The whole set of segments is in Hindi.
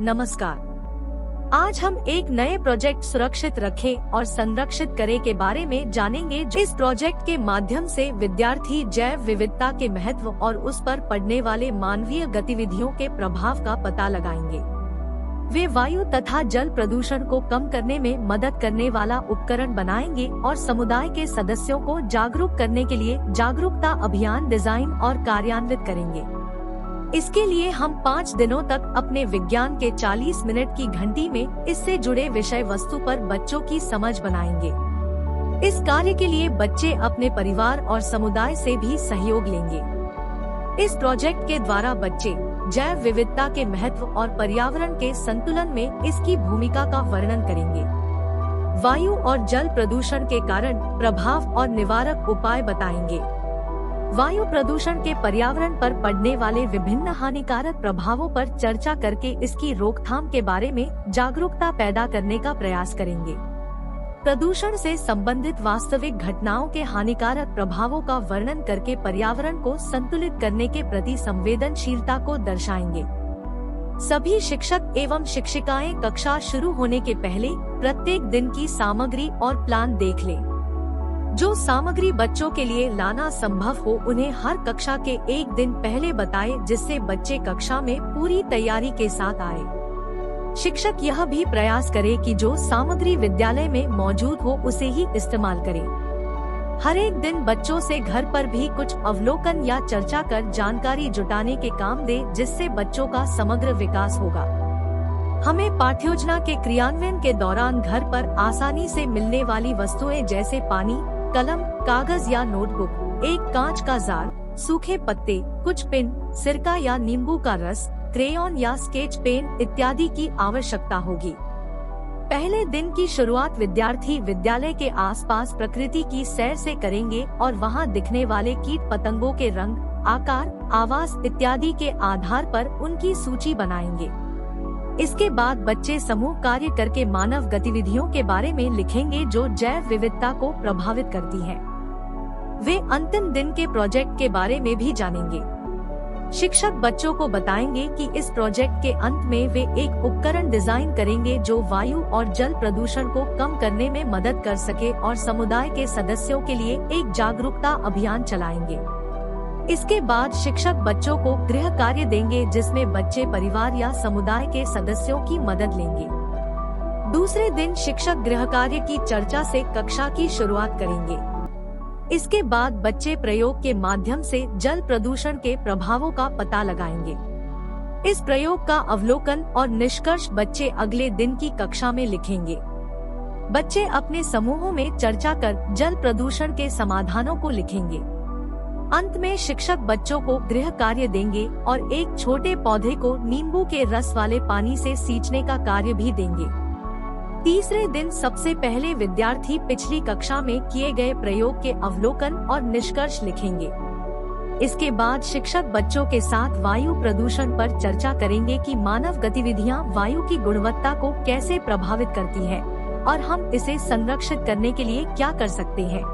नमस्कार। आज हम एक नए प्रोजेक्ट सुरक्षित रखें और संरक्षित करें के बारे में जानेंगे। इस प्रोजेक्ट के माध्यम से विद्यार्थी जैव विविधता के महत्व और उस पर पड़ने वाले मानवीय गतिविधियों के प्रभाव का पता लगाएंगे। वे वायु तथा जल प्रदूषण को कम करने में मदद करने वाला उपकरण बनाएंगे और समुदाय के सदस्यों को जागरूक करने के लिए जागरूकता अभियान डिजाइन और कार्यान्वित करेंगे। इसके लिए हम 5 दिनों तक अपने विज्ञान के 40 मिनट की घंटी में इससे जुड़े विषय वस्तु पर बच्चों की समझ बनाएंगे। इस कार्य के लिए बच्चे अपने परिवार और समुदाय से भी सहयोग लेंगे। इस प्रोजेक्ट के द्वारा बच्चे जैव विविधता के महत्व और पर्यावरण के संतुलन में इसकी भूमिका का वर्णन करेंगे। वायु और जल प्रदूषण के कारण प्रभाव और निवारक उपाय बताएंगे। वायु प्रदूषण के पर्यावरण पर पड़ने वाले विभिन्न हानिकारक प्रभावों पर चर्चा करके इसकी रोकथाम के बारे में जागरूकता पैदा करने का प्रयास करेंगे। प्रदूषण से संबंधित वास्तविक घटनाओं के हानिकारक प्रभावों का वर्णन करके पर्यावरण को संतुलित करने के प्रति संवेदनशीलता को दर्शाएंगे। सभी शिक्षक एवं शिक्षिकाएं कक्षा शुरू होने के पहले प्रत्येक दिन की सामग्री और प्लान देख लें। जो सामग्री बच्चों के लिए लाना संभव हो उन्हें हर कक्षा के एक दिन पहले बताएं, जिससे बच्चे कक्षा में पूरी तैयारी के साथ आए। शिक्षक यह भी प्रयास करे कि जो सामग्री विद्यालय में मौजूद हो उसे ही इस्तेमाल करें। हर एक दिन बच्चों से घर पर भी कुछ अवलोकन या चर्चा कर जानकारी जुटाने के काम दे, जिससे बच्चों का समग्र विकास होगा। हमें पाठ्योजना के क्रियान्वयन के दौरान घर पर आसानी से मिलने वाली वस्तुएं जैसे पानी, कलम, कागज या नोटबुक, एक कांच का जार, सूखे पत्ते, कुछ पेन, सिरका या नींबू का रस, क्रेयॉन या स्केच पेन इत्यादि की आवश्यकता होगी। पहले दिन की शुरुआत विद्यार्थी विद्यालय के आसपास प्रकृति की सैर से करेंगे और वहां दिखने वाले कीट पतंगों के रंग, आकार, आवाज इत्यादि के आधार पर उनकी सूची बनाएंगे। इसके बाद बच्चे समूह कार्य करके मानव गतिविधियों के बारे में लिखेंगे जो जैव विविधता को प्रभावित करती है। वे अंतिम दिन के प्रोजेक्ट के बारे में भी जानेंगे। शिक्षक बच्चों को बताएंगे कि इस प्रोजेक्ट के अंत में वे एक उपकरण डिजाइन करेंगे जो वायु और जल प्रदूषण को कम करने में मदद कर सके और समुदाय के सदस्यों के लिए एक जागरूकता अभियान चलाएंगे। इसके बाद शिक्षक बच्चों को गृह कार्य देंगे जिसमें बच्चे परिवार या समुदाय के सदस्यों की मदद लेंगे। दूसरे दिन शिक्षक गृह कार्य की चर्चा से कक्षा की शुरुआत करेंगे। इसके बाद बच्चे प्रयोग के माध्यम से जल प्रदूषण के प्रभावों का पता लगाएंगे। इस प्रयोग का अवलोकन और निष्कर्ष बच्चे अगले दिन की कक्षा में लिखेंगे। बच्चे अपने समूहों में चर्चा कर जल प्रदूषण के समाधानों को लिखेंगे। अंत में शिक्षक बच्चों को गृह कार्य देंगे और एक छोटे पौधे को नींबू के रस वाले पानी से सींचने का कार्य भी देंगे। तीसरे दिन सबसे पहले विद्यार्थी पिछली कक्षा में किए गए प्रयोग के अवलोकन और निष्कर्ष लिखेंगे। इसके बाद शिक्षक बच्चों के साथ वायु प्रदूषण पर चर्चा करेंगे कि मानव गतिविधियां वायु की गुणवत्ता को कैसे प्रभावित करती है और हम इसे संरक्षित करने के लिए क्या कर सकते हैं।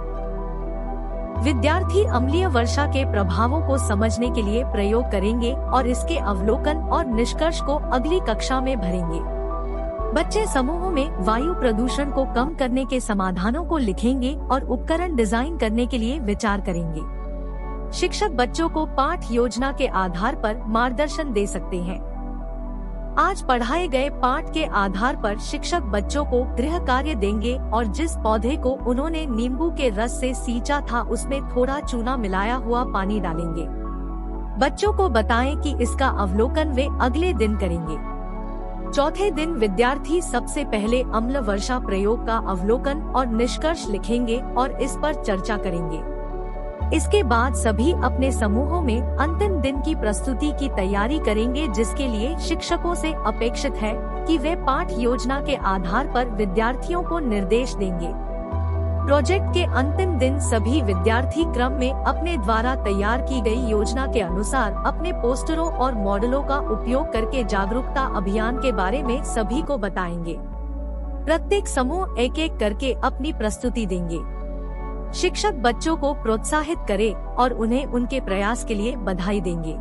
विद्यार्थी अम्लीय वर्षा के प्रभावों को समझने के लिए प्रयोग करेंगे और इसके अवलोकन और निष्कर्ष को अगली कक्षा में भरेंगे। बच्चे समूहों में वायु प्रदूषण को कम करने के समाधानों को लिखेंगे और उपकरण डिजाइन करने के लिए विचार करेंगे। शिक्षक बच्चों को पाठ योजना के आधार पर मार्गदर्शन दे सकते हैं। आज पढ़ाए गए पाठ के आधार पर शिक्षक बच्चों को गृह कार्य देंगे और जिस पौधे को उन्होंने नींबू के रस से सींचा था उसमें थोड़ा चूना मिलाया हुआ पानी डालेंगे। बच्चों को बताएं कि इसका अवलोकन वे अगले दिन करेंगे। चौथे दिन विद्यार्थी सबसे पहले अम्ल वर्षा प्रयोग का अवलोकन और निष्कर्ष लिखेंगे और इस पर चर्चा करेंगे। इसके बाद सभी अपने समूहों में अंतिम दिन की प्रस्तुति की तैयारी करेंगे, जिसके लिए शिक्षकों से अपेक्षित है कि वे पाठ योजना के आधार पर विद्यार्थियों को निर्देश देंगे। प्रोजेक्ट के अंतिम दिन सभी विद्यार्थी क्रम में अपने द्वारा तैयार की गई योजना के अनुसार अपने पोस्टरों और मॉडलों का उपयोग करके जागरूकता अभियान के बारे में सभी को बताएंगे। प्रत्येक समूह एक एक करके अपनी प्रस्तुति देंगे। शिक्षक बच्चों को प्रोत्साहित करें और उन्हें उनके प्रयास के लिए बधाई देंगे।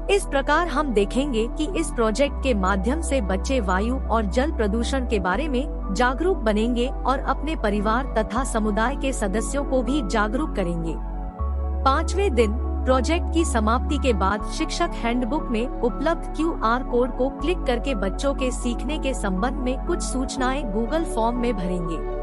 इस प्रकार हम देखेंगे कि इस प्रोजेक्ट के माध्यम से बच्चे वायु और जल प्रदूषण के बारे में जागरूक बनेंगे और अपने परिवार तथा समुदाय के सदस्यों को भी जागरूक करेंगे। 5वें दिन प्रोजेक्ट की समाप्ति के बाद शिक्षक हैंडबुक में उपलब्ध QR कोड को क्लिक करके बच्चों के सीखने के संबंध में कुछ सूचनाएं गूगल फॉर्म में भरेंगे।